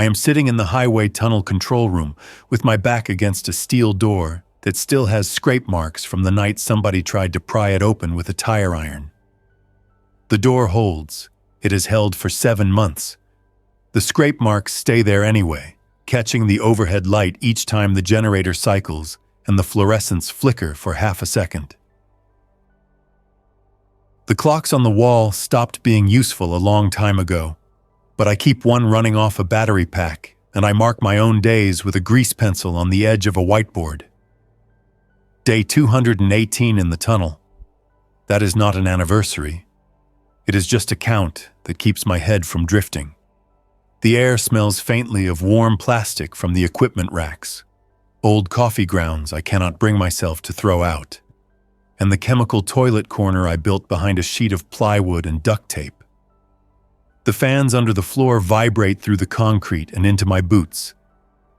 I am sitting in the highway tunnel control room with my back against a steel door that still has scrape marks from the night somebody tried to pry it open with a tire iron. The door holds. It has held for 7 months. The scrape marks stay there anyway, catching the overhead light each time the generator cycles and the fluorescents flicker for half a second. The clocks on the wall stopped being useful a long time ago, but I keep one running off a battery pack, and I mark my own days with a grease pencil on the edge of a whiteboard. Day 218 in the tunnel. That is not an anniversary. It is just a count that keeps my head from drifting. The air smells faintly of warm plastic from the equipment racks, old coffee grounds I cannot bring myself to throw out, and the chemical toilet corner I built behind a sheet of plywood and duct tape. The fans under the floor vibrate through the concrete and into my boots,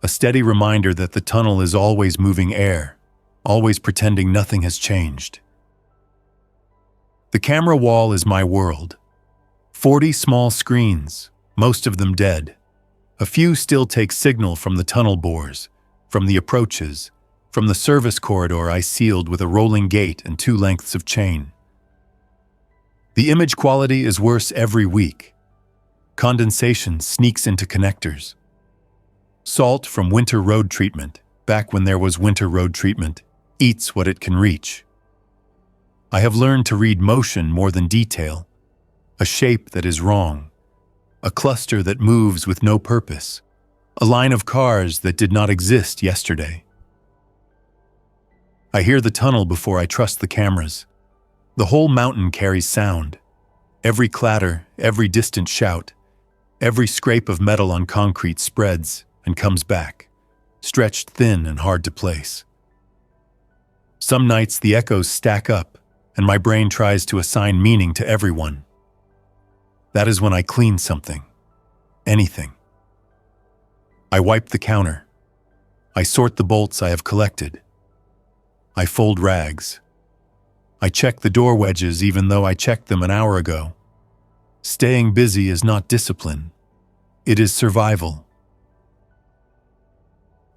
a steady reminder that the tunnel is always moving air, always pretending nothing has changed. The camera wall is my world. 40 small screens, most of them dead. A few still take signal from the tunnel bores, from the approaches, from the service corridor I sealed with a rolling gate and 2 lengths of chain. The image quality is worse every week. Condensation sneaks into connectors. Salt from winter road treatment, back when there was winter road treatment, eats what it can reach. I have learned to read motion more than detail, a shape that is wrong, a cluster that moves with no purpose, a line of cars that did not exist yesterday. I hear the tunnel before I trust the cameras. The whole mountain carries sound. Every clatter, every distant shout, every scrape of metal on concrete spreads and comes back, stretched thin and hard to place. Some nights the echoes stack up, and my brain tries to assign meaning to everyone. That is when I clean something. Anything. I wipe the counter. I sort the bolts I have collected. I fold rags. I check the door wedges even though I checked them an hour ago. Staying busy is not discipline. It is survival.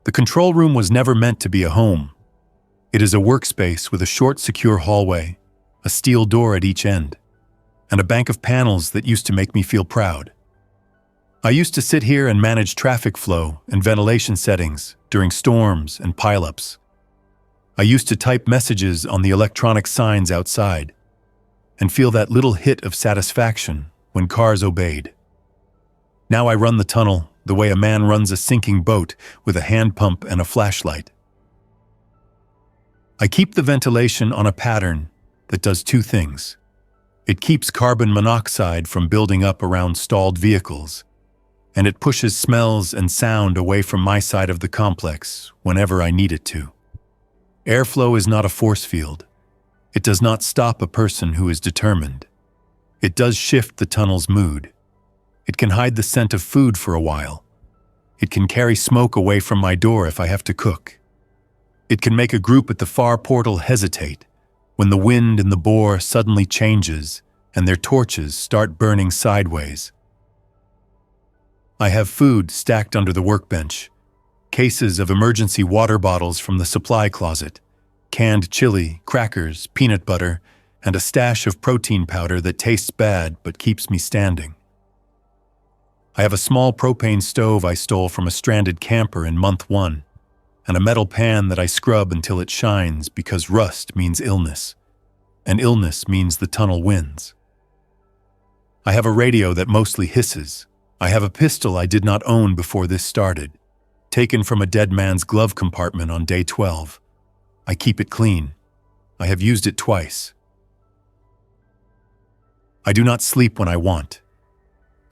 The control room was never meant to be a home. It is a workspace with a short, secure hallway, a steel door at each end, and a bank of panels that used to make me feel proud. I used to sit here and manage traffic flow and ventilation settings during storms and pileups. I used to type messages on the electronic signs outside and feel that little hit of satisfaction when cars obeyed. Now I run the tunnel the way a man runs a sinking boat with a hand pump and a flashlight. I keep the ventilation on a pattern that does 2 things. It keeps carbon monoxide from building up around stalled vehicles, and it pushes smells and sound away from my side of the complex whenever I need it to. Airflow is not a force field. It does not stop a person who is determined. It does shift the tunnel's mood. It can hide the scent of food for a while. It can carry smoke away from my door if I have to cook. It can make a group at the far portal hesitate when the wind in the bore suddenly changes and their torches start burning sideways. I have food stacked under the workbench, cases of emergency water bottles from the supply closet, canned chili, crackers, peanut butter, and a stash of protein powder that tastes bad but keeps me standing. I have a small propane stove I stole from a stranded camper in month 1, and a metal pan that I scrub until it shines because rust means illness, and illness means the tunnel wins. I have a radio that mostly hisses. I have a pistol I did not own before this started, taken from a dead man's glove compartment on day 12. I keep it clean. I have used it twice. I do not sleep when I want.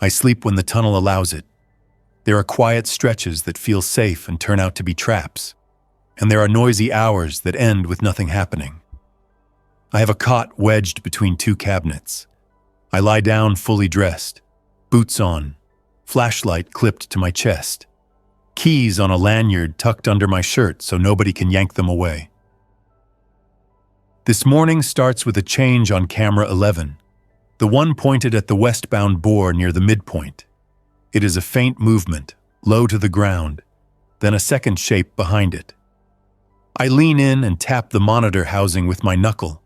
I sleep when the tunnel allows it. There are quiet stretches that feel safe and turn out to be traps, and there are noisy hours that end with nothing happening. I have a cot wedged between 2 cabinets. I lie down fully dressed, boots on, flashlight clipped to my chest, keys on a lanyard tucked under my shirt so nobody can yank them away. This morning starts with a change on camera 11, the one pointed at the westbound bore near the midpoint. It is a faint movement, low to the ground, then a second shape behind it. I lean in and tap the monitor housing with my knuckle,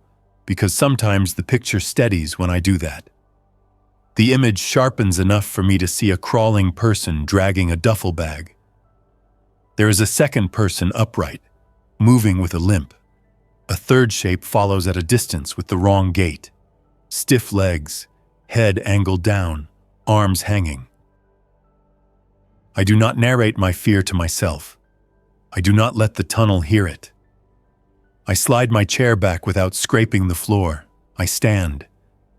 because sometimes the picture steadies when I do that. The image sharpens enough for me to see a crawling person dragging a duffel bag. There is a second person upright, moving with a limp. A third shape follows at a distance with the wrong gait. Stiff legs, head angled down, arms hanging. I do not narrate my fear to myself. I do not let the tunnel hear it. I slide my chair back without scraping the floor. I stand.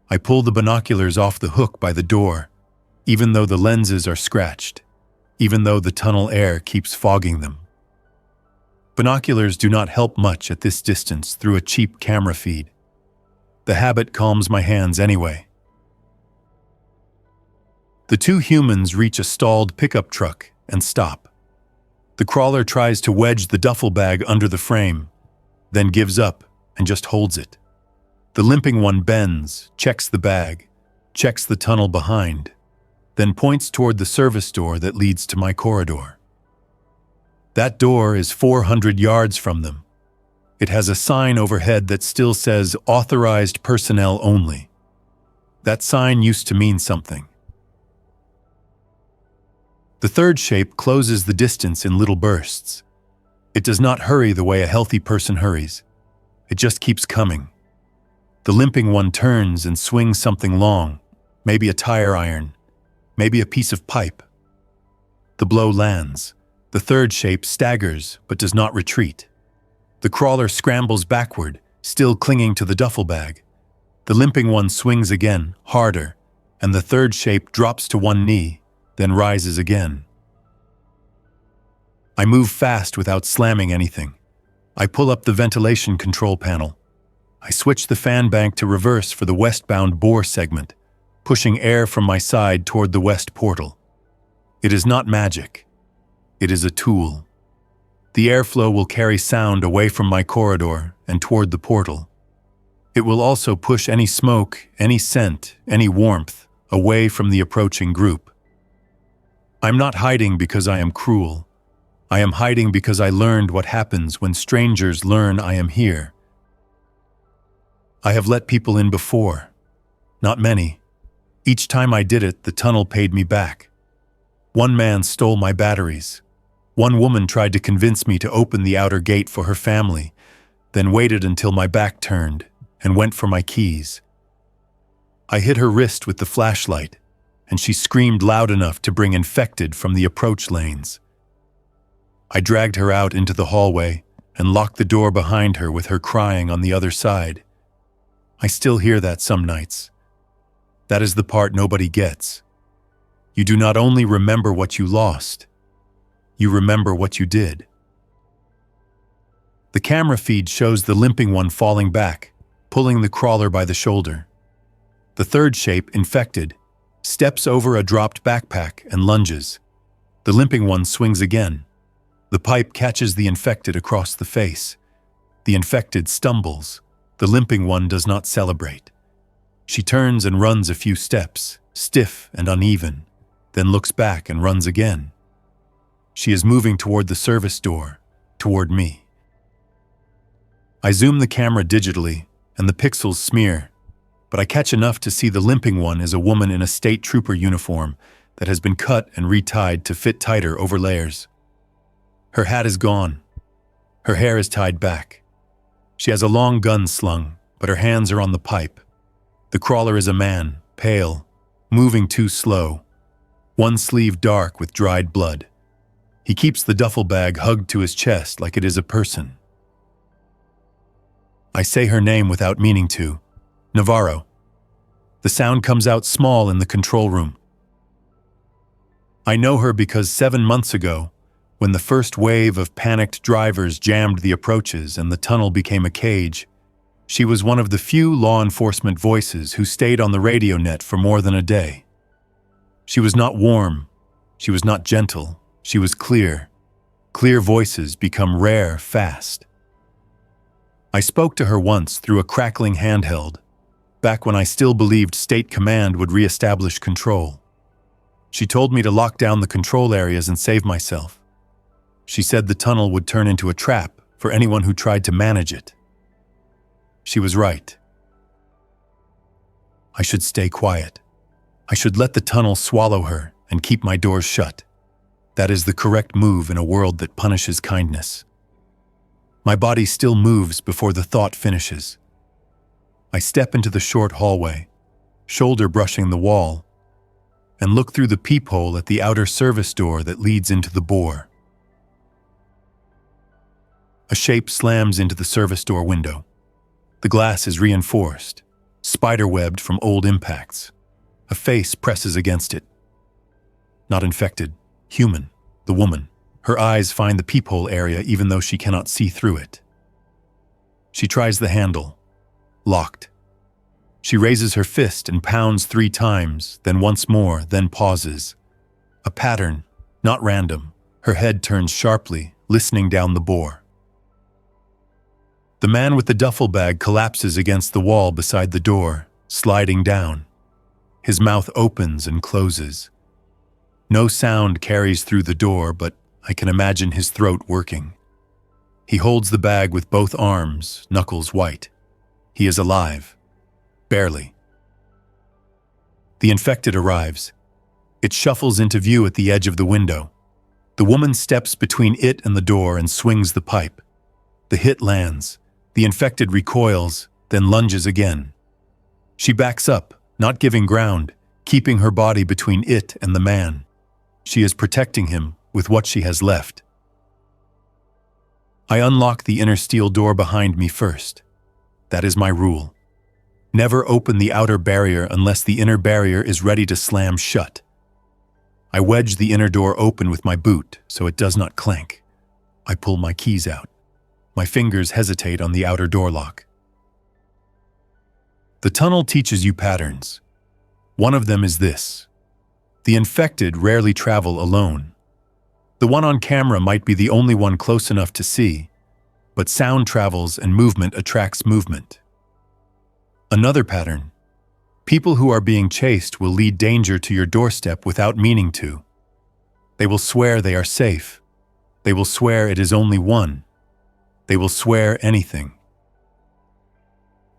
I pull the binoculars off the hook by the door, even though the lenses are scratched, even though the tunnel air keeps fogging them. Binoculars do not help much at this distance through a cheap camera feed. The habit calms my hands anyway. The two humans reach a stalled pickup truck and stop. The crawler tries to wedge the duffel bag under the frame, then gives up and just holds it. The limping one bends, checks the bag, checks the tunnel behind, then points toward the service door that leads to my corridor. That door is 400 yards from them. It has a sign overhead that still says "Authorized personnel only." That sign used to mean something. The third shape closes the distance in little bursts. It does not hurry the way a healthy person hurries. It just keeps coming. The limping one turns and swings something long, maybe a tire iron, maybe a piece of pipe. The blow lands. The third shape staggers but does not retreat. The crawler scrambles backward, still clinging to the duffel bag. The limping one swings again, harder, and the third shape drops to one knee, then rises again. I move fast without slamming anything. I pull up the ventilation control panel. I switch the fan bank to reverse for the westbound bore segment, pushing air from my side toward the west portal. It is not magic. It is a tool. The airflow will carry sound away from my corridor and toward the portal. It will also push any smoke, any scent, any warmth away from the approaching group. I'm not hiding because I am cruel. I am hiding because I learned what happens when strangers learn I am here. I have let people in before. Not many. Each time I did it, the tunnel paid me back. One man stole my batteries. One woman tried to convince me to open the outer gate for her family, then waited until my back turned and went for my keys. I hit her wrist with the flashlight, and she screamed loud enough to bring infected from the approach lanes. I dragged her out into the hallway and locked the door behind her with her crying on the other side. I still hear that some nights. That is the part nobody gets. You do not only remember what you lost, you remember what you did. The camera feed shows the limping one falling back, pulling the crawler by the shoulder. The third shape, infected, steps over a dropped backpack and lunges. The limping one swings again. The pipe catches the infected across the face. The infected stumbles. The limping one does not celebrate. She turns and runs a few steps, stiff and uneven, then looks back and runs again. She is moving toward the service door, toward me. I zoom the camera digitally, and the pixels smear, but I catch enough to see the limping one is a woman in a state trooper uniform that has been cut and retied to fit tighter over layers. Her hat is gone. Her hair is tied back. She has a long gun slung, but her hands are on the pipe. The crawler is a man, pale, moving too slow, one sleeve dark with dried blood. He keeps the duffel bag hugged to his chest like it is a person. I say her name without meaning to. Navarro. The sound comes out small in the control room. I know her because 7 months ago, when the first wave of panicked drivers jammed the approaches and the tunnel became a cage, she was one of the few law enforcement voices who stayed on the radio net for more than a day. She was not warm. She was not gentle. She was clear. Clear voices become rare fast. I spoke to her once through a crackling handheld, back when I still believed State Command would reestablish control. She told me to lock down the control areas and save myself. She said the tunnel would turn into a trap for anyone who tried to manage it. She was right. I should stay quiet. I should let the tunnel swallow her and keep my doors shut. That is the correct move in a world that punishes kindness. My body still moves before the thought finishes. I step into the short hallway, shoulder brushing the wall, and look through the peephole at the outer service door that leads into the bore. A shape slams into the service door window. The glass is reinforced, spider-webbed from old impacts. A face presses against it. Not infected, human, the woman. Her eyes find the peephole area even though she cannot see through it. She tries the handle. Locked. She raises her fist and pounds 3 times, then once more, then pauses. A pattern, not random. Her head turns sharply, listening down the bore. The man with the duffel bag collapses against the wall beside the door, sliding down. His mouth opens and closes. No sound carries through the door, but I can imagine his throat working. He holds the bag with both arms, knuckles white. He is alive. Barely. The infected arrives. It shuffles into view at the edge of the window. The woman steps between it and the door and swings the pipe. The hit lands. The infected recoils, then lunges again. She backs up, not giving ground, keeping her body between it and the man. She is protecting him with what she has left. I unlock the inner steel door behind me first. That is my rule. Never open the outer barrier unless the inner barrier is ready to slam shut. I wedge the inner door open with my boot so it does not clank. I pull my keys out. My fingers hesitate on the outer door lock. The tunnel teaches you patterns. One of them is this. The infected rarely travel alone. The one on camera might be the only one close enough to see, but sound travels and movement attracts movement. Another pattern. People who are being chased will lead danger to your doorstep without meaning to. They will swear they are safe. They will swear it is only one. They will swear anything.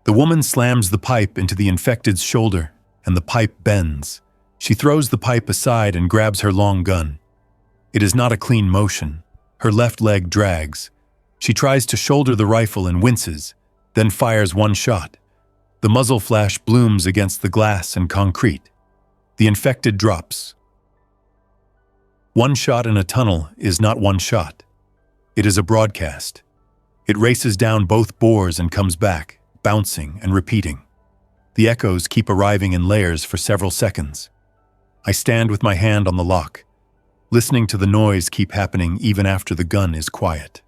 The woman slams the pipe into the infected's shoulder, and the pipe bends. She throws the pipe aside and grabs her long gun. It is not a clean motion. Her left leg drags. She tries to shoulder the rifle and winces, then fires one shot. The muzzle flash blooms against the glass and concrete. The infected drops. One shot in a tunnel is not one shot. It is a broadcast. It races down both bores and comes back, bouncing and repeating. The echoes keep arriving in layers for several seconds. I stand with my hand on the lock, listening to the noise keep happening even after the gun is quiet.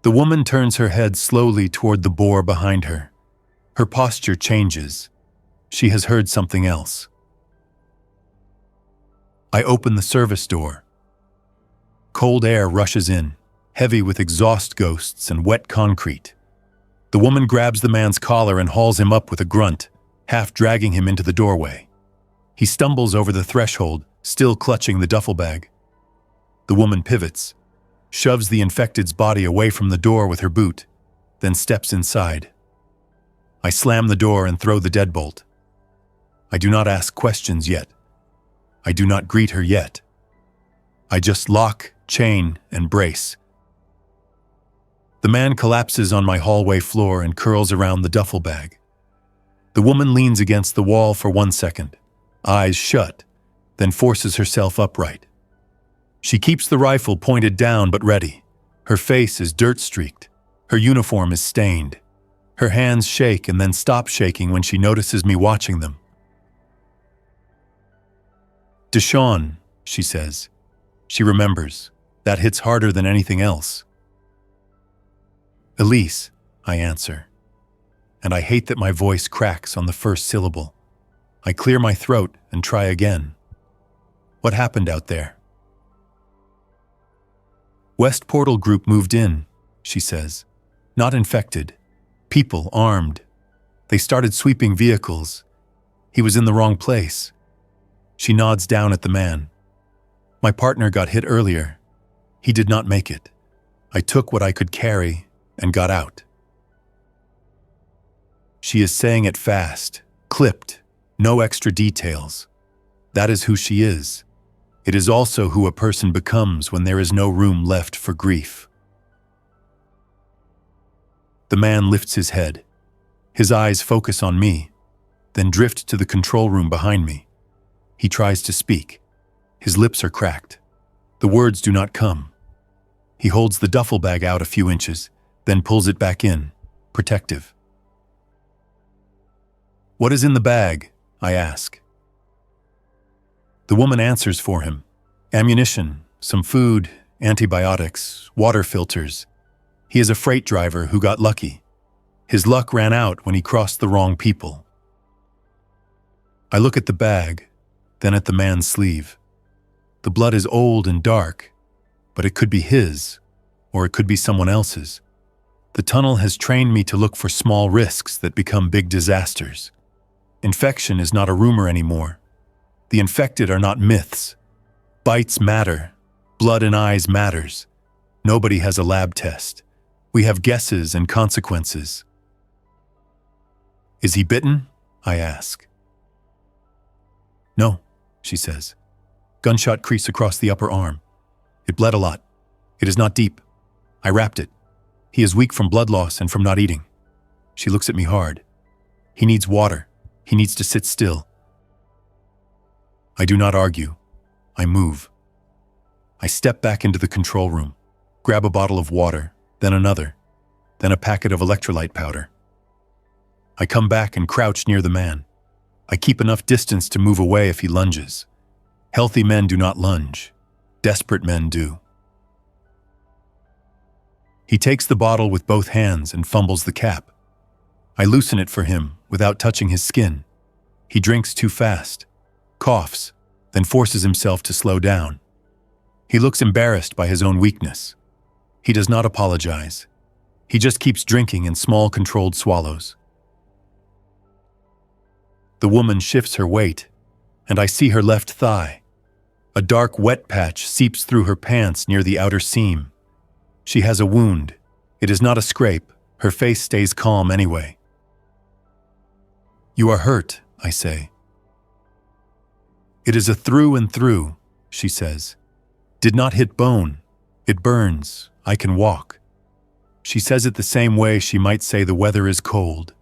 The woman turns her head slowly toward the bore behind her. Her posture changes. She has heard something else. I open the service door. Cold air rushes in, heavy with exhaust ghosts and wet concrete. The woman grabs the man's collar and hauls him up with a grunt, half dragging him into the doorway. He stumbles over the threshold, still clutching the duffel bag. The woman pivots, shoves the infected's body away from the door with her boot, then steps inside. I slam the door and throw the deadbolt. I do not ask questions yet. I do not greet her yet. I just lock, chain, and brace. The man collapses on my hallway floor and curls around the duffel bag. The woman leans against the wall for 1 second, eyes shut, then forces herself upright. She keeps the rifle pointed down but ready. Her face is dirt-streaked. Her uniform is stained. Her hands shake and then stop shaking when she notices me watching them. "Deshawn," she says. She remembers. That hits harder than anything else. "Elise," I answer. And I hate that my voice cracks on the first syllable. I clear my throat and try again. "What happened out there?" "West Portal Group moved in," she says. "Not infected. People armed. They started sweeping vehicles. He was in the wrong place. She nods down at the man. My partner got hit earlier. He did not make it. I took what I could carry and got out. She is saying it fast, clipped, no extra details. That is who she is. It is also who a person becomes when there is no room left for grief. The man lifts his head. His eyes focus on me, then drift to the control room behind me. He tries to speak. His lips are cracked. The words do not come. He holds the duffel bag out a few inches, then pulls it back in, protective. "What is in the bag?" I ask. The woman answers for him. Ammunition, some food, antibiotics, water filters. He is a freight driver who got lucky. His luck ran out when he crossed the wrong people. I look at the bag, then at the man's sleeve. The blood is old and dark, but it could be his, or it could be someone else's. The tunnel has trained me to look for small risks that become big disasters. Infection is not a rumor anymore. The infected are not myths. Bites matter. Blood in eyes matters. Nobody has a lab test. We have guesses and consequences. "Is he bitten?" I ask. "No," she says. "Gunshot crease across the upper arm. It bled a lot. It is not deep. I wrapped it. He is weak from blood loss and from not eating." She looks at me hard. "He needs water. He needs to sit still." I do not argue. I move. I step back into the control room, grab a bottle of water, then another, then a packet of electrolyte powder. I come back and crouch near the man. I keep enough distance to move away if he lunges. Healthy men do not lunge. Desperate men do. He takes the bottle with both hands and fumbles the cap. I loosen it for him without touching his skin. He drinks too fast, coughs, then forces himself to slow down. He looks embarrassed by his own weakness. He does not apologize. He just keeps drinking in small, controlled swallows. The woman shifts her weight, and I see her left thigh. A dark, wet patch seeps through her pants near the outer seam. She has a wound. It is not a scrape. Her face stays calm anyway. "You are hurt," I say. "It is a through and through," she says. "Did not hit bone. It burns. I can walk." She says it the same way she might say the weather is cold.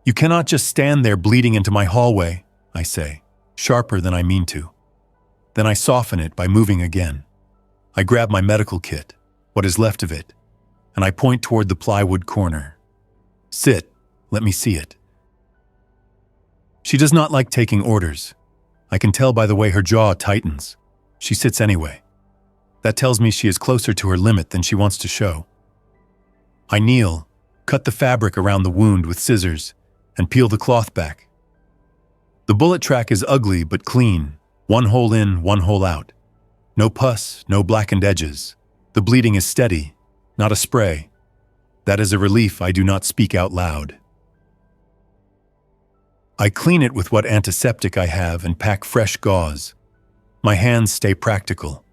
"You cannot just stand there bleeding into my hallway," I say, sharper than I mean to. Then I soften it by moving again. I grab my medical kit, what is left of it, and I point toward the plywood corner. "Sit, let me see it." She does not like taking orders. I can tell by the way her jaw tightens. She sits anyway. That tells me she is closer to her limit than she wants to show. I kneel, cut the fabric around the wound with scissors, and peel the cloth back. The bullet track is ugly but clean, one hole in, one hole out. No pus, no blackened edges. The bleeding is steady, not a spray. That is a relief I do not speak out loud. I clean it with what antiseptic I have and pack fresh gauze. My hands stay practical.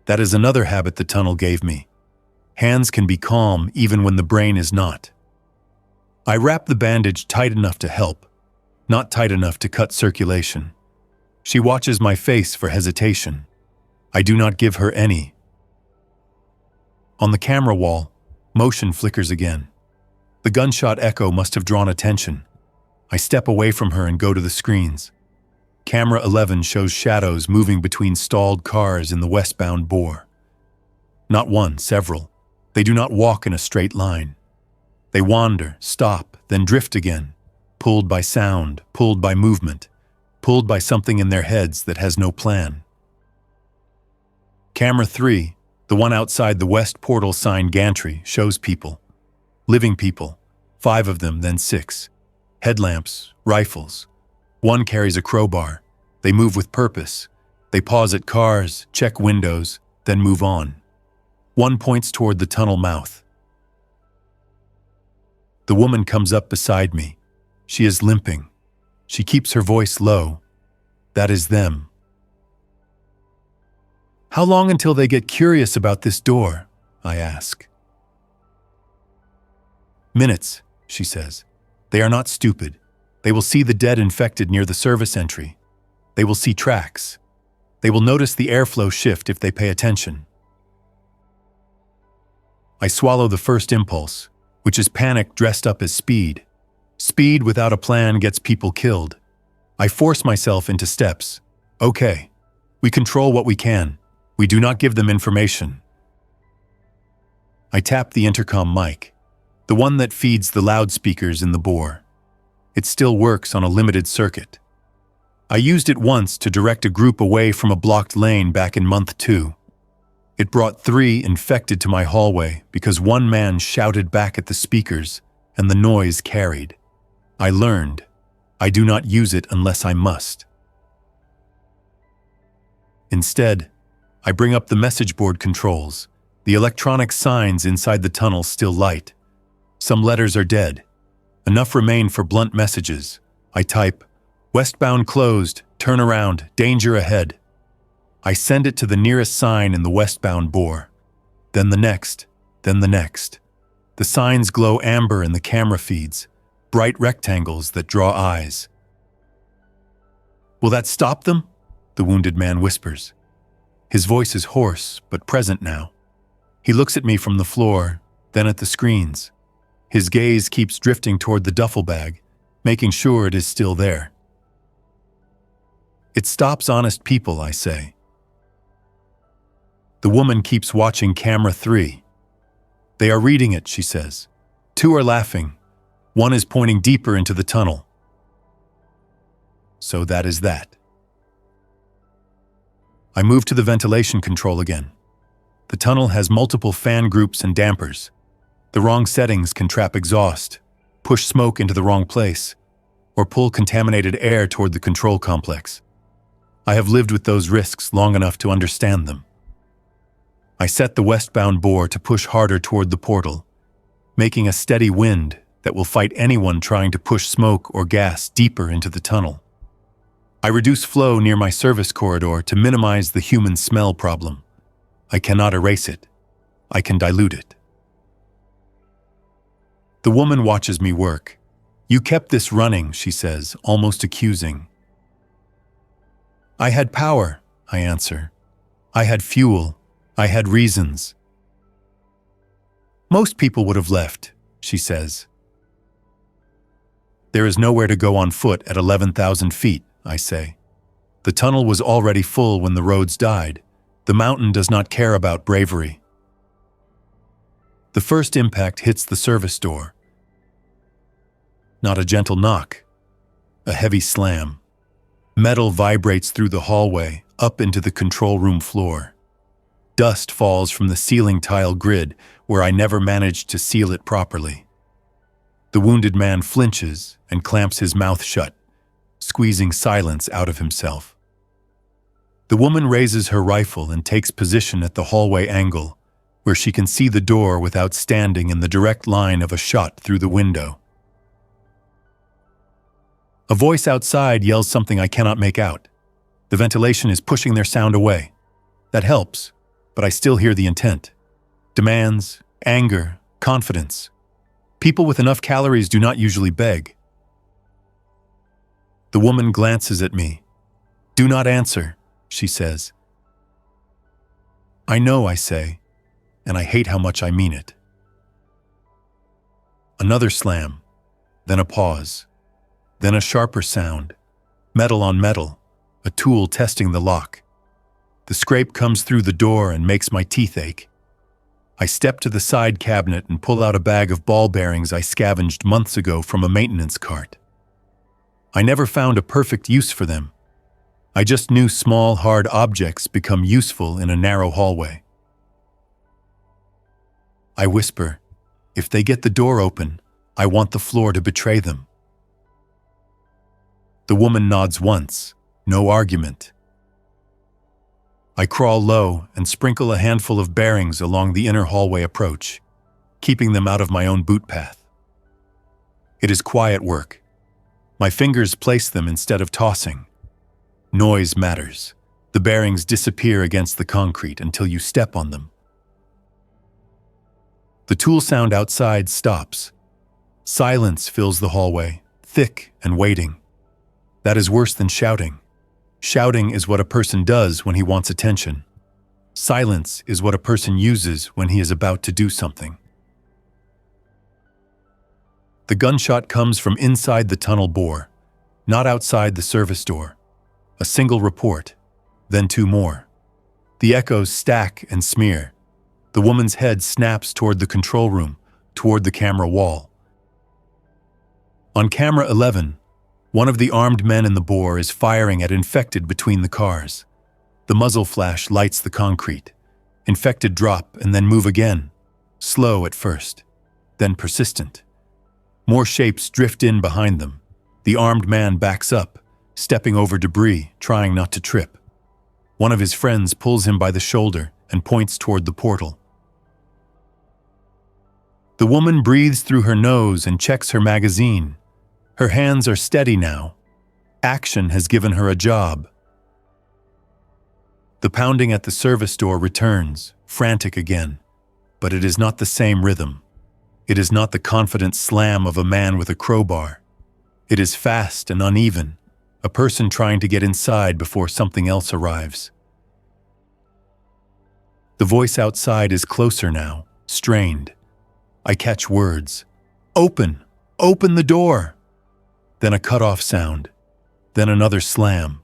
That is another habit the tunnel gave me. Hands can be calm even when the brain is not. I wrap the bandage tight enough to help, not tight enough to cut circulation. She watches my face for hesitation. I do not give her any. On the camera wall, motion flickers again. The gunshot echo must have drawn attention. I step away from her and go to the screens. Camera 11 shows shadows moving between stalled cars in the westbound bore. Not one, several. They do not walk in a straight line. They wander, stop, then drift again, pulled by sound, pulled by movement, pulled by something in their heads that has no plan. Camera 3, the one outside the west portal sign gantry, shows people. Living people, 5 of them, then 6. Headlamps, rifles. One carries a crowbar. They move with purpose. They pause at cars, check windows, then move on. One points toward the tunnel mouth. The woman comes up beside me. She is limping. She keeps her voice low, That is them. How long until they get curious about this door? I ask. Minutes, she says. They are not stupid. They will see the dead infected near the service entry. They will see tracks. They will notice the airflow shift if they pay attention. I swallow the first impulse, which is panic dressed up as speed. Speed without a plan gets people killed. I force myself into steps. Okay, we control what we can. We do not give them information. I tap the intercom mic, the one that feeds the loudspeakers in the bore. It still works on a limited circuit. I used it once to direct a group away from a blocked lane back in month 2. It brought 3 infected to my hallway because one man shouted back at the speakers and the noise carried. I learned, I do not use it unless I must. Instead, I bring up the message board controls. The electronic signs inside the tunnel still light. Some letters are dead. Enough remain for blunt messages. I type, "Westbound closed, turn around, danger ahead." I send it to the nearest sign in the westbound bore. Then the next, then the next. The signs glow amber in the camera feeds, bright rectangles that draw eyes. "Will that stop them?" the wounded man whispers. His voice is hoarse, but present now. He looks at me from the floor, then at the screens. His gaze keeps drifting toward the duffel bag, making sure it is still there. "It stops honest people," I say. The woman keeps watching camera 3. "They are reading it," she says. 2 are laughing. 1 is pointing deeper into the tunnel. So that is that. I move to the ventilation control again. The tunnel has multiple fan groups and dampers. The wrong settings can trap exhaust, push smoke into the wrong place, or pull contaminated air toward the control complex. I have lived with those risks long enough to understand them. I set the westbound bore to push harder toward the portal, making a steady wind that will fight anyone trying to push smoke or gas deeper into the tunnel. I reduce flow near my service corridor to minimize the human smell problem. I cannot erase it. I can dilute it. The woman watches me work. "You kept this running," she says, almost accusing. "I had power," I answer. "I had fuel. I had reasons." "Most people would have left," she says. "There is nowhere to go on foot at 11,000 feet, I say. "The tunnel was already full when the roads died. The mountain does not care about bravery." The first impact hits the service door. Not a gentle knock, a heavy slam. Metal vibrates through the hallway, up into the control room floor. Dust falls from the ceiling tile grid where I never managed to seal it properly. The wounded man flinches and clamps his mouth shut, squeezing silence out of himself. The woman raises her rifle and takes position at the hallway angle, where she can see the door without standing in the direct line of a shot through the window. A voice outside yells something I cannot make out. The ventilation is pushing their sound away. That helps, but I still hear the intent. Demands, anger, confidence. People with enough calories do not usually beg. The woman glances at me. "Do not answer," she says. "I know," I say, and I hate how much I mean it. Another slam, then a pause, then a sharper sound. Metal on metal, a tool testing the lock. The scrape comes through the door and makes my teeth ache. I step to the side cabinet and pull out a bag of ball bearings I scavenged months ago from a maintenance cart. I never found a perfect use for them. I just knew small, hard objects become useful in a narrow hallway. I whisper, "If they get the door open, I want the floor to betray them." The woman nods once, no argument. I crawl low and sprinkle a handful of bearings along the inner hallway approach, keeping them out of my own boot path. It is quiet work. My fingers place them instead of tossing. Noise matters. The bearings disappear against the concrete until you step on them. The tool sound outside stops. Silence fills the hallway, thick and waiting. That is worse than shouting. Shouting is what a person does when he wants attention. Silence is what a person uses when he is about to do something. The gunshot comes from inside the tunnel bore, not outside the service door. A single report, then two more. The echoes stack and smear. The woman's head snaps toward the control room, toward the camera wall. On camera 11, one of the armed men in the bore is firing at infected between the cars. The muzzle flash lights the concrete. Infected drop and then move again. Slow at first, then persistent. More shapes drift in behind them. The armed man backs up, stepping over debris, trying not to trip. One of his friends pulls him by the shoulder and points toward the portal. The woman breathes through her nose and checks her magazine. Her hands are steady now. Action has given her a job. The pounding at the service door returns, frantic again. But it is not the same rhythm. It is not the confident slam of a man with a crowbar. It is fast and uneven, a person trying to get inside before something else arrives. The voice outside is closer now, strained. I catch words. Open! Open the door! Then a cut-off sound. Then another slam.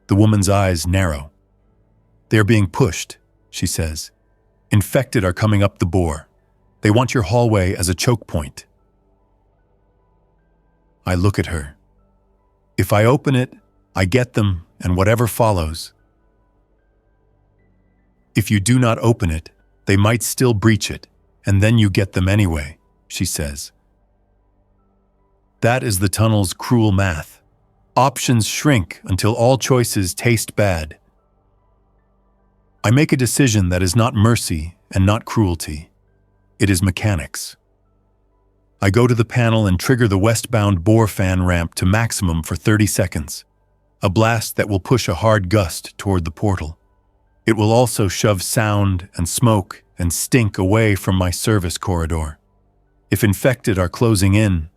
The woman's eyes narrow. They are being pushed, she says. Infected are coming up the bore. They want your hallway as a choke point. I look at her. If I open it, I get them and whatever follows. If you do not open it, they might still breach it, and then you get them anyway, she says. That is the tunnel's cruel math. Options shrink until all choices taste bad. I make a decision that is not mercy and not cruelty. It is mechanics. I go to the panel and trigger the westbound bore fan ramp to maximum for 30 seconds, a blast that will push a hard gust toward the portal. It will also shove sound and smoke and stink away from my service corridor. If infected are closing in,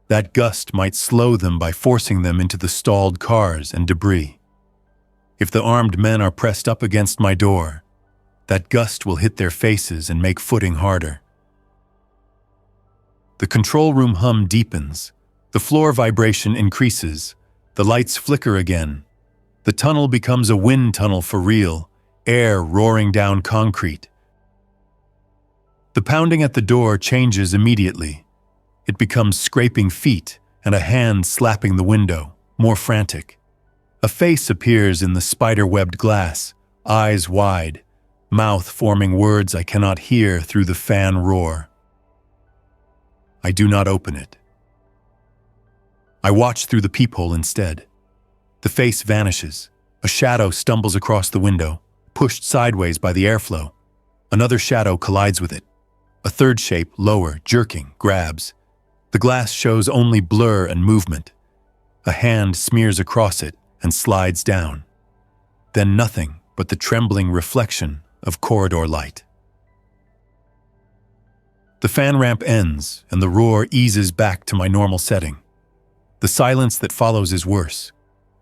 that gust might slow them by forcing them into the stalled cars and debris. If the armed men are pressed up against my door, that gust will hit their faces and make footing harder. The control room hum deepens. The floor vibration increases. The lights flicker again. The tunnel becomes a wind tunnel for real, air roaring down concrete. The pounding at the door changes immediately. It becomes scraping feet and a hand slapping the window, more frantic. A face appears in the spider-webbed glass, eyes wide, mouth forming words I cannot hear through the fan roar. I do not open it. I watch through the peephole instead. The face vanishes. A shadow stumbles across the window, pushed sideways by the airflow. Another shadow collides with it. A third shape, lower, jerking, grabs. The glass shows only blur and movement. A hand smears across it and slides down. Then nothing but the trembling reflection of corridor light. The fan ramp ends and the roar eases back to my normal setting. The silence that follows is worse.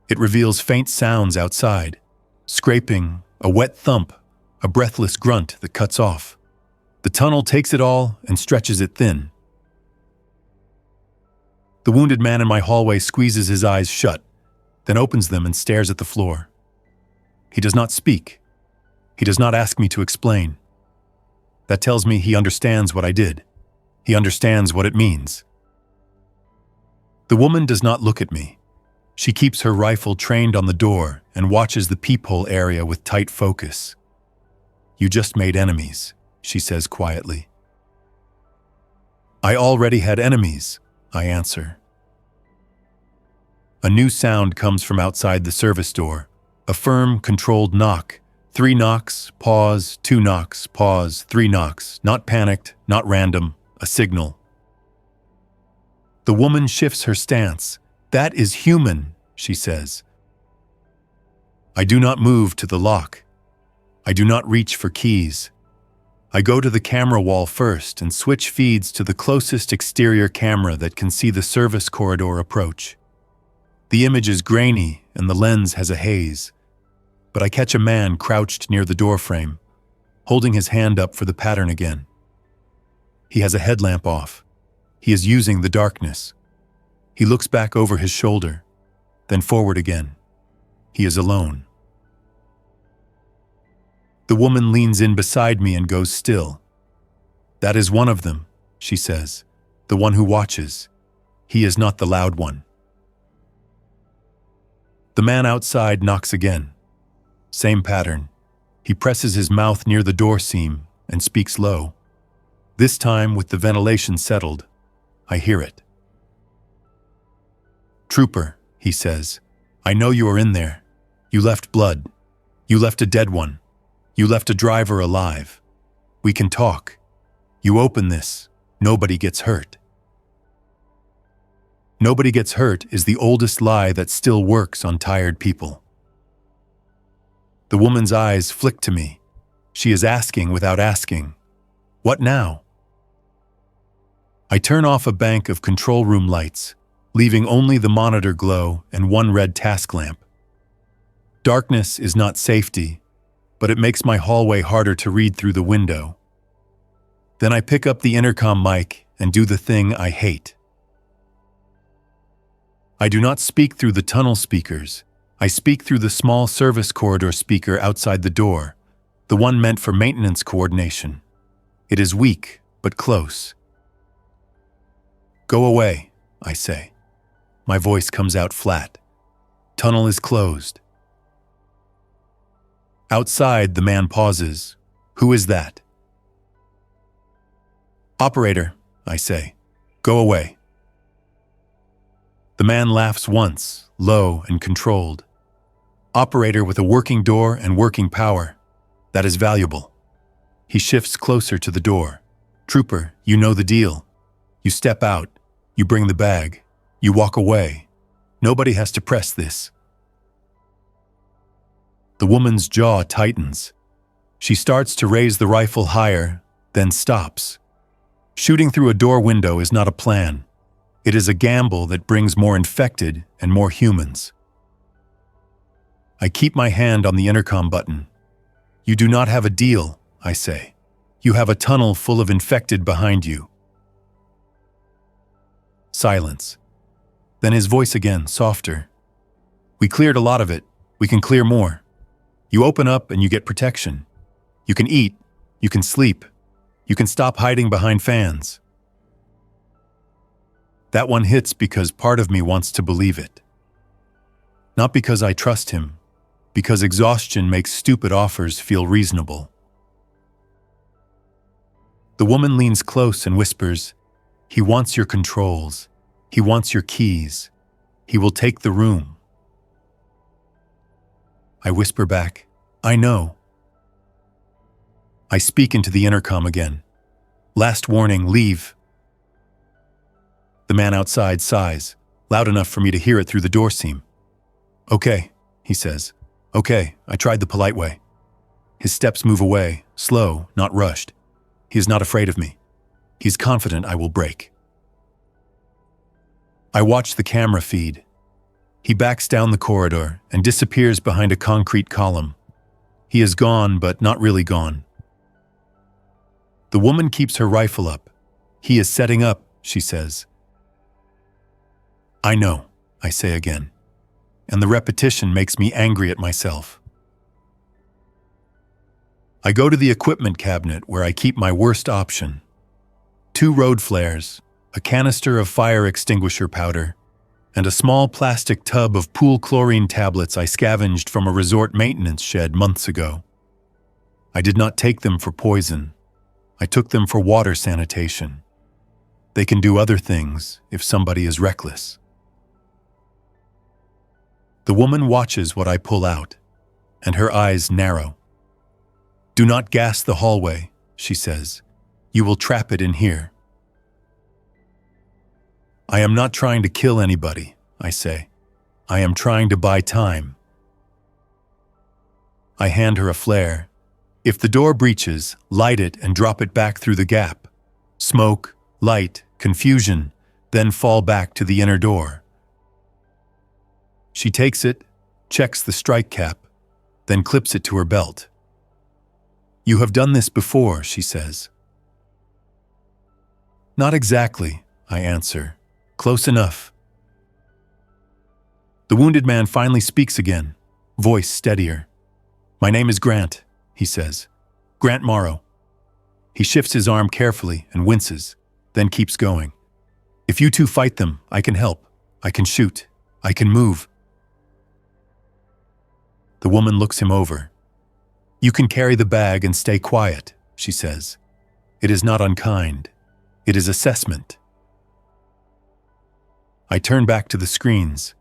It reveals faint sounds outside. Scraping, a wet thump, a breathless grunt that cuts off. The tunnel takes it all and stretches it thin. The wounded man in my hallway squeezes his eyes shut, then opens them and stares at the floor. He does not speak. He does not ask me to explain. That tells me he understands what I did. He understands what it means. The woman does not look at me. She keeps her rifle trained on the door and watches the peephole area with tight focus. "You just made enemies," she says quietly. "I already had enemies," I answer. A new sound comes from outside the service door. A firm, controlled knock. 3 knocks, pause, 2 knocks, pause, 3 knocks. Not panicked, not random, a signal. The woman shifts her stance. "That is human," she says. I do not move to the lock. I do not reach for keys. I go to the camera wall first and switch feeds to the closest exterior camera that can see the service corridor approach. The image is grainy and the lens has a haze, but I catch a man crouched near the doorframe, holding his hand up for the pattern again. He has a headlamp off. He is using the darkness. He looks back over his shoulder, then forward again. He is alone. The woman leans in beside me and goes still. That is one of them, she says, the one who watches. He is not the loud one. The man outside knocks again. Same pattern. He presses his mouth near the door seam and speaks low. This time, with the ventilation settled, I hear it. Trooper, he says, I know you are in there. You left blood. You left a dead one. You left a driver alive. We can talk. You open this. Nobody gets hurt. Nobody gets hurt is the oldest lie that still works on tired people. The woman's eyes flick to me. She is asking without asking. What now? I turn off a bank of control room lights, leaving only the monitor glow and one red task lamp. Darkness is not safety, but it makes my hallway harder to read through the window. Then I pick up the intercom mic and do the thing I hate. I do not speak through the tunnel speakers. I speak through the small service corridor speaker outside the door, the one meant for maintenance coordination. It is weak, but close. Go away, I say. My voice comes out flat. Tunnel is closed. Outside, the man pauses. Who is that? Operator, I say. Go away. The man laughs once, low and controlled. Operator with a working door and working power. That is valuable. He shifts closer to the door. Trooper, you know the deal. You step out. You bring the bag. You walk away. Nobody has to press this. The woman's jaw tightens. She starts to raise the rifle higher, then stops. Shooting through a door window is not a plan. It is a gamble that brings more infected and more humans. I keep my hand on the intercom button. You do not have a deal, I say. You have a tunnel full of infected behind you. Silence. Then his voice again, softer. We cleared a lot of it. We can clear more. You open up and you get protection. You can eat. You can sleep. You can stop hiding behind fans. That one hits because part of me wants to believe it. Not because I trust him, because exhaustion makes stupid offers feel reasonable. The woman leans close and whispers, "He wants your controls. He wants your keys. He will take the room." I whisper back, "I know." I speak into the intercom again. "Last warning, leave." The man outside sighs, loud enough for me to hear it through the door seam. "Okay," he says. "Okay, I tried the polite way." His steps move away, slow, not rushed. He is not afraid of me. He's confident I will break. I watch the camera feed. He backs down the corridor and disappears behind a concrete column. He is gone, but not really gone. The woman keeps her rifle up. "He is setting up," she says. "I know," I say again, and the repetition makes me angry at myself. I go to the equipment cabinet where I keep my worst option. 2 road flares, a canister of fire extinguisher powder, and a small plastic tub of pool chlorine tablets I scavenged from a resort maintenance shed months ago. I did not take them for poison. I took them for water sanitation. They can do other things if somebody is reckless. The woman watches what I pull out, and her eyes narrow. "Do not gas the hallway," she says. "You will trap it in here." "I am not trying to kill anybody," I say. I am trying to buy time. I hand her a flare. If the door breaches, light it and drop it back through the gap. Smoke, light, confusion, then fall back to the inner door. She takes it, checks the strike cap, then clips it to her belt. You have done this before, she says. Not exactly, I answer. Close enough. The wounded man finally speaks again, voice steadier. My name is Grant, he says. Grant Morrow. He shifts his arm carefully and winces, then keeps going. If you two fight them, I can help. I can shoot. I can move. The woman looks him over. You can carry the bag and stay quiet, she says. It is not unkind. It is assessment. I turn back to the screens.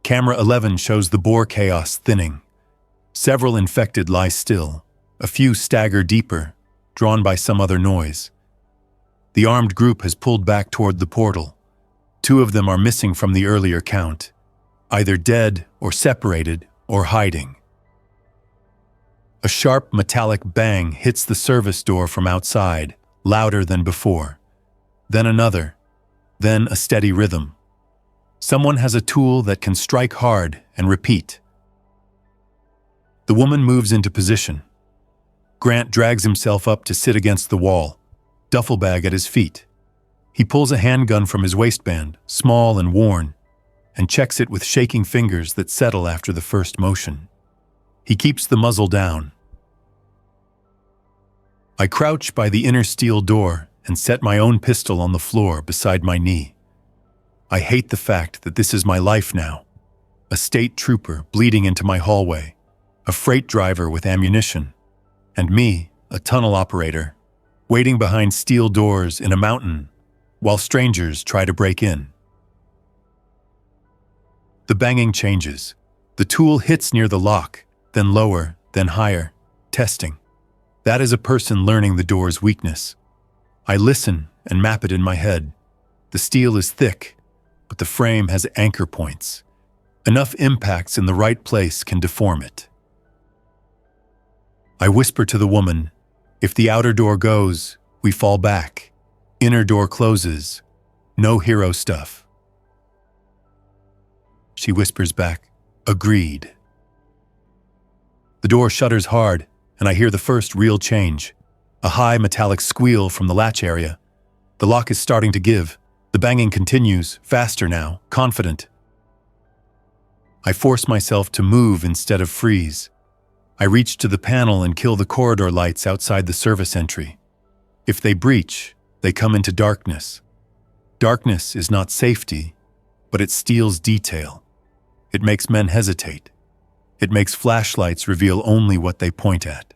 Camera 11 shows the boar chaos thinning. Several infected lie still. A few stagger deeper, drawn by some other noise. The armed group has pulled back toward the portal. 2 of them are missing from the earlier count, either dead or separated or hiding. A sharp metallic bang hits the service door from outside, louder than before. Then another, then a steady rhythm. Someone has a tool that can strike hard and repeat. The woman moves into position. Grant drags himself up to sit against the wall, duffel bag at his feet. He pulls a handgun from his waistband, small and worn, and checks it with shaking fingers that settle after the first motion. He keeps the muzzle down. I crouch by the inner steel door and set my own pistol on the floor beside my knee. I hate the fact that this is my life now. A state trooper bleeding into my hallway, a freight driver with ammunition, and me, a tunnel operator, waiting behind steel doors in a mountain while strangers try to break in. The banging changes. The tool hits near the lock, then lower, then higher, testing. That is a person learning the door's weakness. I listen and map it in my head. The steel is thick, but the frame has anchor points. Enough impacts in the right place can deform it. I whisper to the woman, if the outer door goes, we fall back. Inner door closes. No hero stuff. She whispers back, agreed. The door shutters hard, and I hear the first real change. A high metallic squeal from the latch area. The lock is starting to give. The banging continues, faster now, confident. I force myself to move instead of freeze. I reach to the panel and kill the corridor lights outside the service entry. If they breach, they come into darkness. Darkness is not safety, but it steals detail. It makes men hesitate. It makes flashlights reveal only what they point at.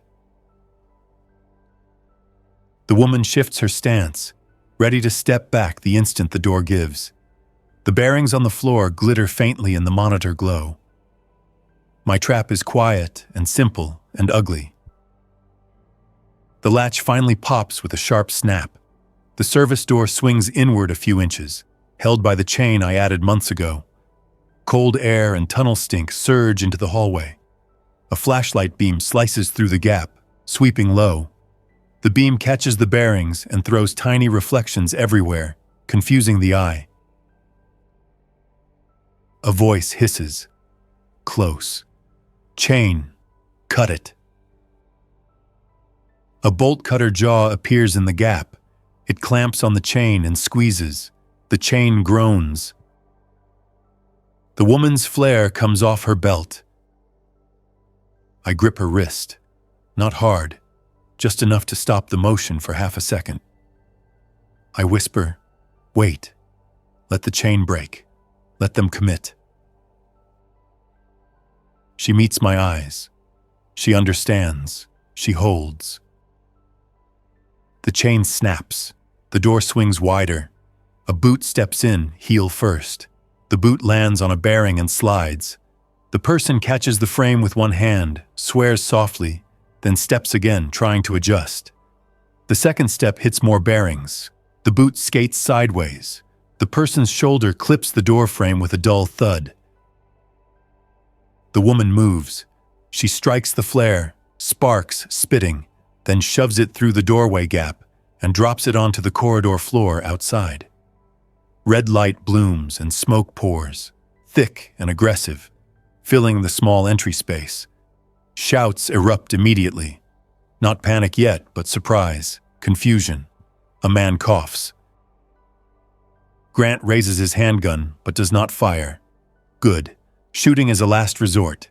The woman shifts her stance, ready to step back the instant the door gives. The bearings on the floor glitter faintly in the monitor glow. My trap is quiet and simple and ugly. The latch finally pops with a sharp snap. The service door swings inward a few inches, held by the chain I added months ago. Cold air and tunnel stink surge into the hallway. A flashlight beam slices through the gap, sweeping low. The beam catches the bearings and throws tiny reflections everywhere, confusing the eye. A voice hisses. Close. Chain. Cut it. A bolt cutter jaw appears in the gap. It clamps on the chain and squeezes. The chain groans. The woman's flare comes off her belt. I grip her wrist. Not hard. Just enough to stop the motion for half a second. I whisper, wait. Let the chain break. Let them commit. She meets my eyes. She understands. She holds. The chain snaps. The door swings wider. A boot steps in, heel first. The boot lands on a bearing and slides. The person catches the frame with one hand, swears softly, then steps again, trying to adjust. The second step hits more bearings. The boot skates sideways. The person's shoulder clips the door frame with a dull thud. The woman moves. She strikes the flare, sparks spitting, then shoves it through the doorway gap and drops it onto the corridor floor outside. Red light blooms and smoke pours, thick and aggressive, filling the small entry space. Shouts erupt immediately. Not panic yet, but surprise, confusion. A man coughs. Grant raises his handgun, but does not fire. Good. Shooting is a last resort.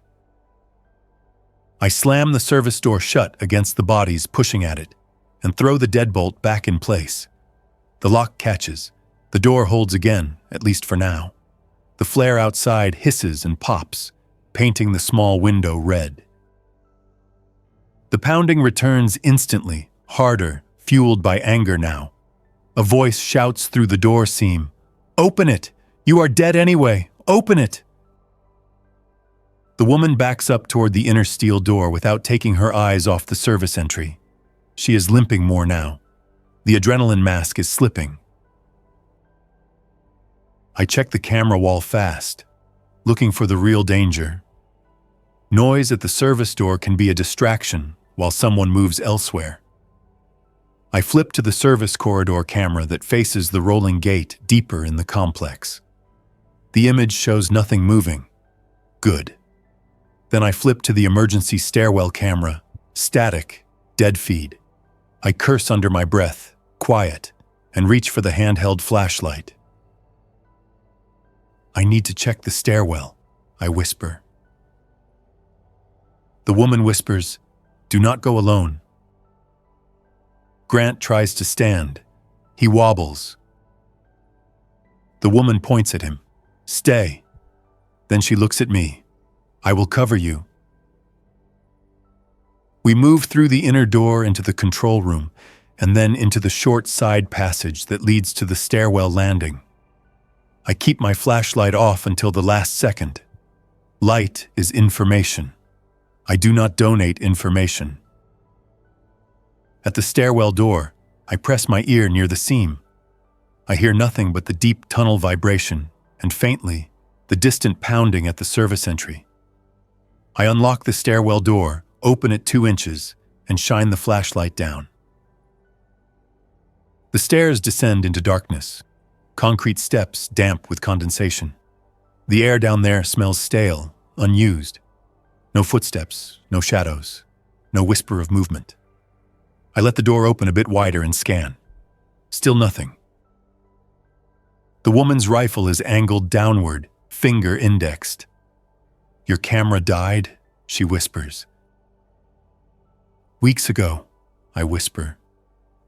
I slam the service door shut against the bodies pushing at it and throw the deadbolt back in place. The lock catches. The door holds again, at least for now. The flare outside hisses and pops, painting the small window red. The pounding returns instantly, harder, fueled by anger now. A voice shouts through the door seam, "Open it! You are dead anyway! Open it!" The woman backs up toward the inner steel door without taking her eyes off the service entry. She is limping more now. The adrenaline mask is slipping. I check the camera wall fast, looking for the real danger. Noise at the service door can be a distraction while someone moves elsewhere. I flip to the service corridor camera that faces the rolling gate deeper in the complex. The image shows nothing moving. Good. Then I flip to the emergency stairwell camera, static, dead feed. I curse under my breath, quiet, and reach for the handheld flashlight. "I need to check the stairwell," I whisper. The woman whispers, "Do not go alone." Grant tries to stand. He wobbles. The woman points at him. "Stay." Then she looks at me. "I will cover you." We move through the inner door into the control room, and then into the short side passage that leads to the stairwell landing. I keep my flashlight off until the last second. Light is information. I do not donate information. At the stairwell door, I press my ear near the seam. I hear nothing but the deep tunnel vibration, and faintly, the distant pounding at the service entry. I unlock the stairwell door, open it 2 inches, and shine the flashlight down. The stairs descend into darkness. Concrete steps damp with condensation. The air down there smells stale, unused. No footsteps, no shadows, no whisper of movement. I let the door open a bit wider and scan. Still nothing. The woman's rifle is angled downward, finger indexed. "Your camera died?" she whispers. "Weeks ago," I whisper.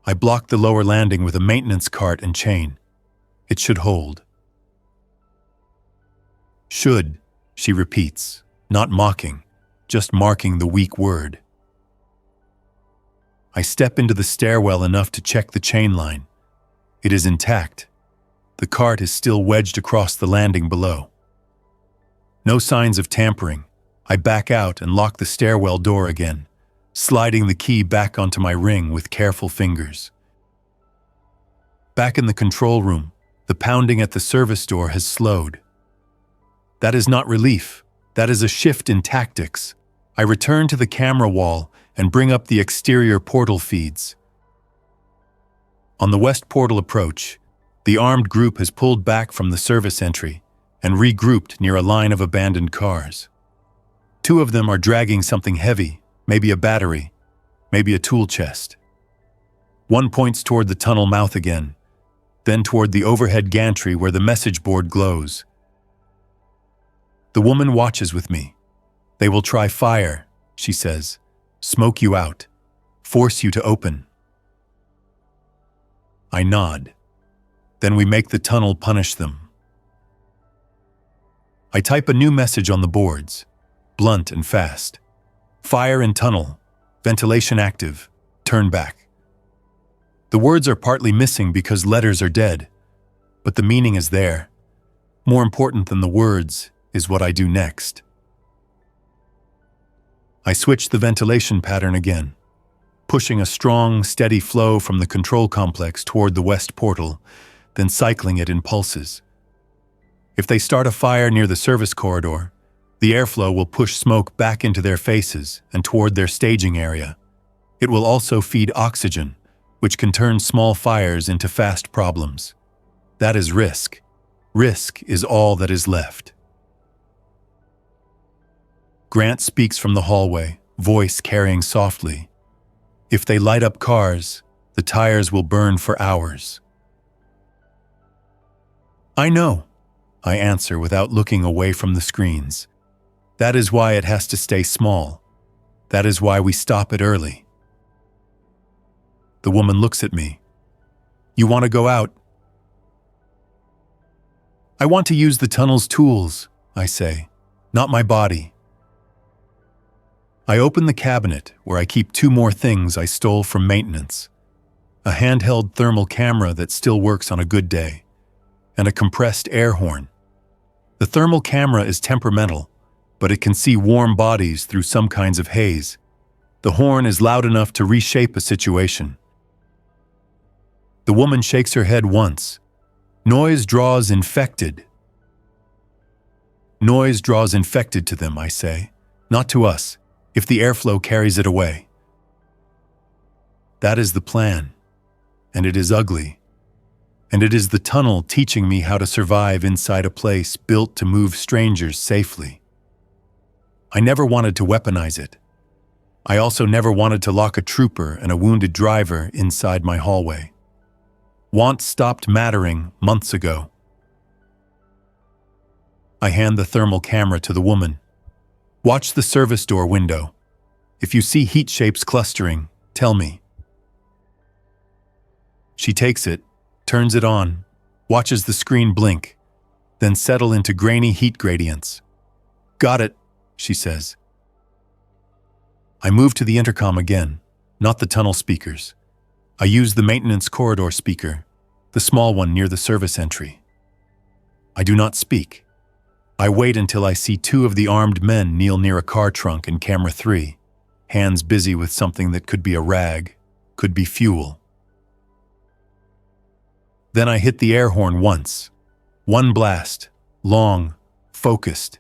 "I blocked the lower landing with a maintenance cart and chain. It should hold." "Should," she repeats, not mocking, just marking the weak word. I step into the stairwell enough to check the chain line. It is intact. The cart is still wedged across the landing below. No signs of tampering. I back out and lock the stairwell door again, sliding the key back onto my ring with careful fingers. Back in the control room, the pounding at the service door has slowed. That is not relief. That is a shift in tactics. I return to the camera wall and bring up the exterior portal feeds. On the west portal approach, the armed group has pulled back from the service entry and regrouped near a line of abandoned cars. 2 of them are dragging something heavy, maybe a battery, maybe a tool chest. One points toward the tunnel mouth again, then toward the overhead gantry where the message board glows. The woman watches with me. "They will try fire," she says. "Smoke you out. Force you to open." I nod. Then we make the tunnel punish them. I type a new message on the boards, blunt and fast. "Fire in tunnel. Ventilation active. Turn back." The words are partly missing because letters are dead, but the meaning is there. More important than the words is what I do next. I switch the ventilation pattern again, pushing a strong, steady flow from the control complex toward the west portal, then cycling it in pulses. If they start a fire near the service corridor, The airflow will push smoke back into their faces and toward their staging area. It will also feed oxygen, which can turn small fires into fast problems. That is risk. Risk is all that is left. Grant speaks from the hallway, voice carrying softly. If they light up cars, the tires will burn for hours. I know, I answer without looking away from the screens. That is why it has to stay small. That is why we stop it early. The woman looks at me. You want to go out? I want to use the tunnel's tools, I say, not my body. I open the cabinet where I keep 2 more things I stole from maintenance. A handheld thermal camera that still works on a good day, and a compressed air horn. The thermal camera is temperamental, but it can see warm bodies through some kinds of haze. The horn is loud enough to reshape a situation. The woman shakes her head once. Noise draws infected. Noise draws infected to them, I say, not to us, if the airflow carries it away. That is the plan, and it is ugly. And it is the tunnel teaching me how to survive inside a place built to move strangers safely. I never wanted to weaponize it. I also never wanted to lock a trooper and a wounded driver inside my hallway. Want stopped mattering months ago. I hand the thermal camera to the woman. Watch the service door window. If you see heat shapes clustering, tell me. She takes it, turns it on, watches the screen blink, then settle into grainy heat gradients. Got it, she says. I move to the intercom again, not the tunnel speakers. I use the maintenance corridor speaker, the small one near the service entry. I do not speak. I wait until I see 2 of the armed men kneel near a car trunk in camera 3, hands busy with something that could be a rag, could be fuel. Then I hit the air horn once. 1 blast, long, focused.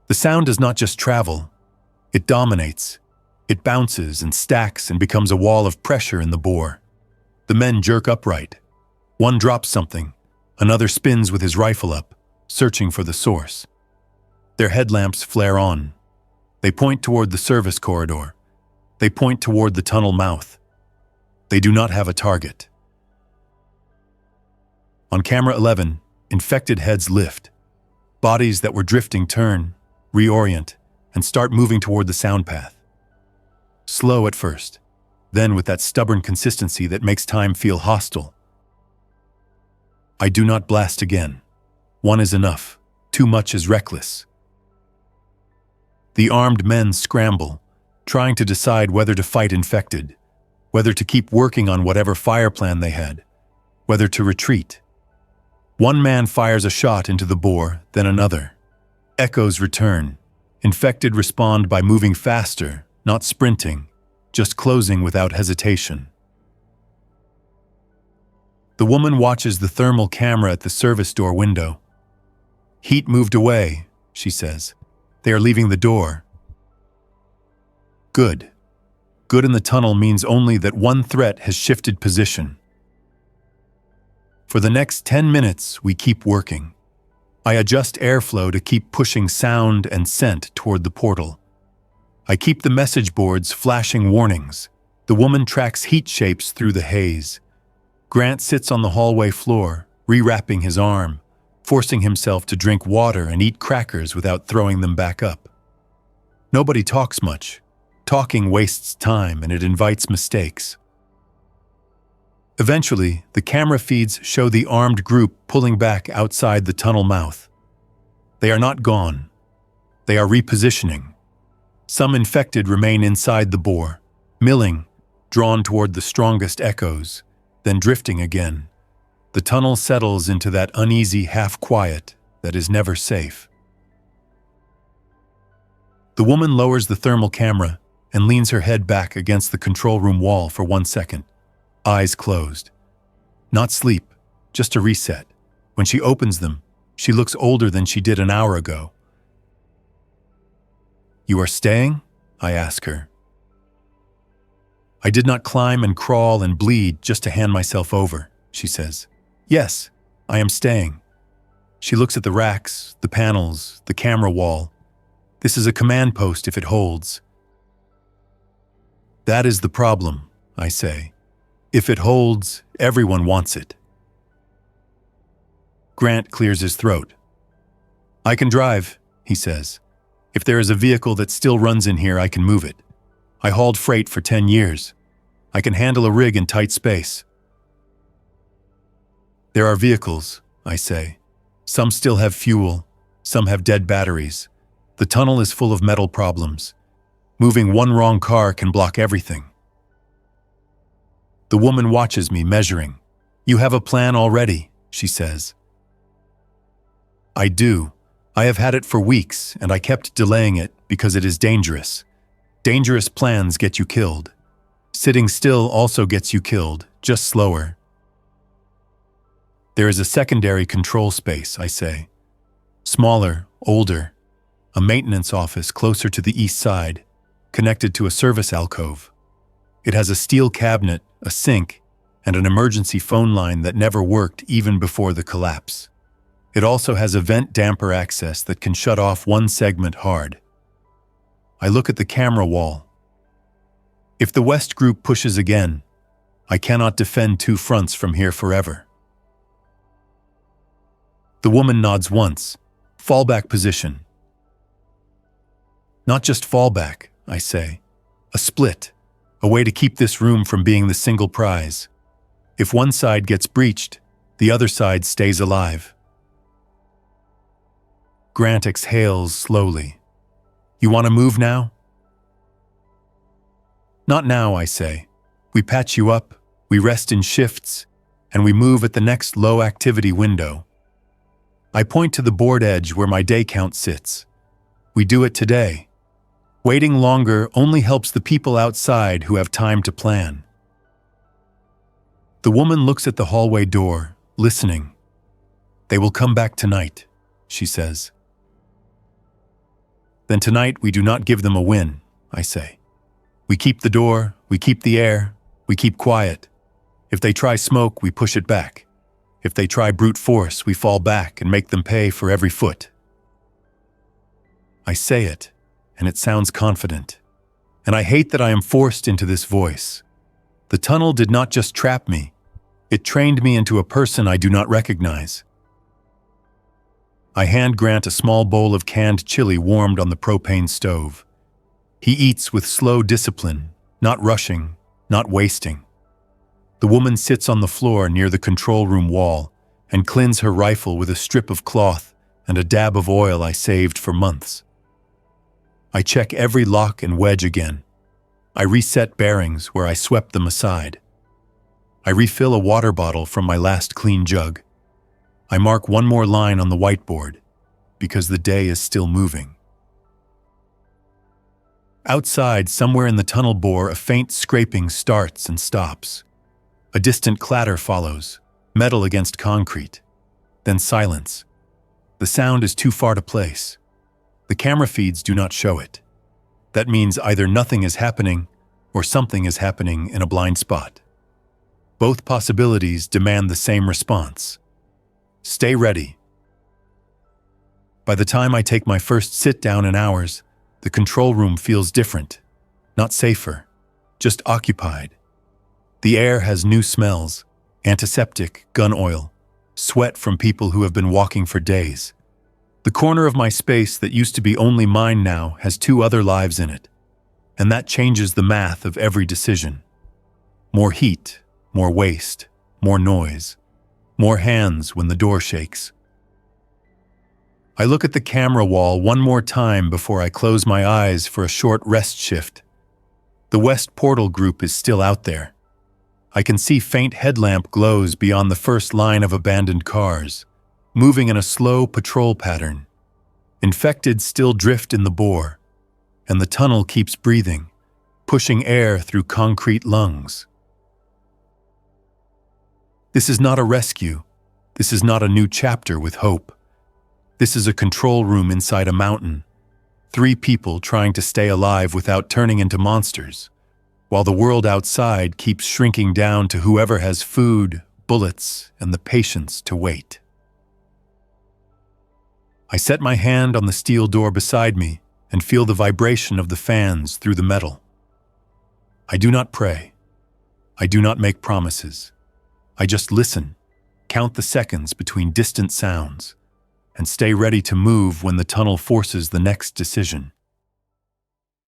The sound does not just travel, it dominates. It bounces and stacks and becomes a wall of pressure in the bore. The men jerk upright. One drops something, another spins with his rifle up, searching for the source. Their headlamps flare on. They point toward the service corridor. They point toward the tunnel mouth. They do not have a target. On camera 11, infected heads lift. Bodies that were drifting turn, reorient, and start moving toward the sound path. Slow at first, then with that stubborn consistency that makes time feel hostile. I do not blast again. 1 is enough. Too much is reckless. The armed men scramble, trying to decide whether to fight infected, whether to keep working on whatever fire plan they had, whether to retreat. 1 man fires a shot into the bore, then another. Echoes return. Infected respond by moving faster, not sprinting, just closing without hesitation. The woman watches the thermal camera at the service door window. Heat moved away, she says. They are leaving the door. Good. Good in the tunnel means only that 1 threat has shifted position. For the next 10 minutes, we keep working. I adjust airflow to keep pushing sound and scent toward the portal. I keep the message boards flashing warnings. The woman tracks heat shapes through the haze. Grant sits on the hallway floor, rewrapping his arm, forcing himself to drink water and eat crackers without throwing them back up. Nobody talks much. Talking wastes time and it invites mistakes. Eventually, the camera feeds show the armed group pulling back outside the tunnel mouth. They are not gone. They are repositioning. Some infected remain inside the bore, milling, drawn toward the strongest echoes, then drifting again. The tunnel settles into that uneasy half-quiet that is never safe. The woman lowers the thermal camera and leans her head back against the control room wall for 1 second, eyes closed. Not sleep, just a reset. When she opens them, she looks older than she did an hour ago, You are staying? I ask her. I did not climb and crawl and bleed just to hand myself over, she says. Yes, I am staying. She looks at the racks, the panels, the camera wall. This is a command post if it holds. That is the problem, I say. If it holds, everyone wants it. Grant clears his throat. I can drive, he says. If there is a vehicle that still runs in here, I can move it. I hauled freight for 10 years. I can handle a rig in tight space. There are vehicles, I say. Some still have fuel, some have dead batteries. The tunnel is full of metal problems. Moving one wrong car can block everything. The woman watches me, measuring. You have a plan already, she says. I do. I have had it for weeks, and I kept delaying it because it is dangerous. Dangerous plans get you killed. Sitting still also gets you killed, just slower. There is a secondary control space, I say. Smaller, older. A maintenance office closer to the east side, connected to a service alcove. It has a steel cabinet, a sink, and an emergency phone line that never worked even before the collapse. It also has a vent damper access that can shut off one segment hard. I look at the camera wall. If the West group pushes again, I cannot defend two fronts from here forever. The woman nods once. Fallback position. Not just fallback, I say. A split. A way to keep this room from being the single prize. If one side gets breached, the other side stays alive. Grant exhales slowly. You want to move now? Not now, I say. We patch you up, we rest in shifts, and we move at the next low-activity window. I point to the board edge where my day count sits. We do it today. Waiting longer only helps the people outside who have time to plan. The woman looks at the hallway door, listening. They will come back tonight, she says. Then tonight we do not give them a win, I say. We keep the door, we keep the air, we keep quiet. If they try smoke, we push it back. If they try brute force, we fall back and make them pay for every foot. I say it, and it sounds confident. And I hate that I am forced into this voice. The tunnel did not just trap me. It trained me into a person I do not recognize. I hand Grant a small bowl of canned chili warmed on the propane stove. He eats with slow discipline, not rushing, not wasting. The woman sits on the floor near the control room wall and cleans her rifle with a strip of cloth and a dab of oil I saved for months. I check every lock and wedge again. I reset bearings where I swept them aside. I refill a water bottle from my last clean jug. I mark one more line on the whiteboard, because the day is still moving. Outside, somewhere in the tunnel bore, a faint scraping starts and stops. A distant clatter follows, metal against concrete. Then silence. The sound is too far to place. The camera feeds do not show it. That means either nothing is happening or something is happening in a blind spot. Both possibilities demand the same response. Stay ready. By the time I take my first sit-down in hours, the control room feels different, not safer, just occupied. The air has new smells, antiseptic, gun oil, sweat from people who have been walking for days. The corner of my space that used to be only mine now has two other lives in it, and that changes the math of every decision. More heat, more waste, more noise. More hands when the door shakes. I look at the camera wall one more time before I close my eyes for a short rest shift. The West Portal group is still out there. I can see faint headlamp glows beyond the first line of abandoned cars, moving in a slow patrol pattern. Infected still drift in the bore, and the tunnel keeps breathing, pushing air through concrete lungs. This is not a rescue. This is not a new chapter with hope. This is a control room inside a mountain. 3 people trying to stay alive without turning into monsters, while the world outside keeps shrinking down to whoever has food, bullets, and the patience to wait. I set my hand on the steel door beside me and feel the vibration of the fans through the metal. I do not pray. I do not make promises. I just listen, count the seconds between distant sounds, and stay ready to move when the tunnel forces the next decision.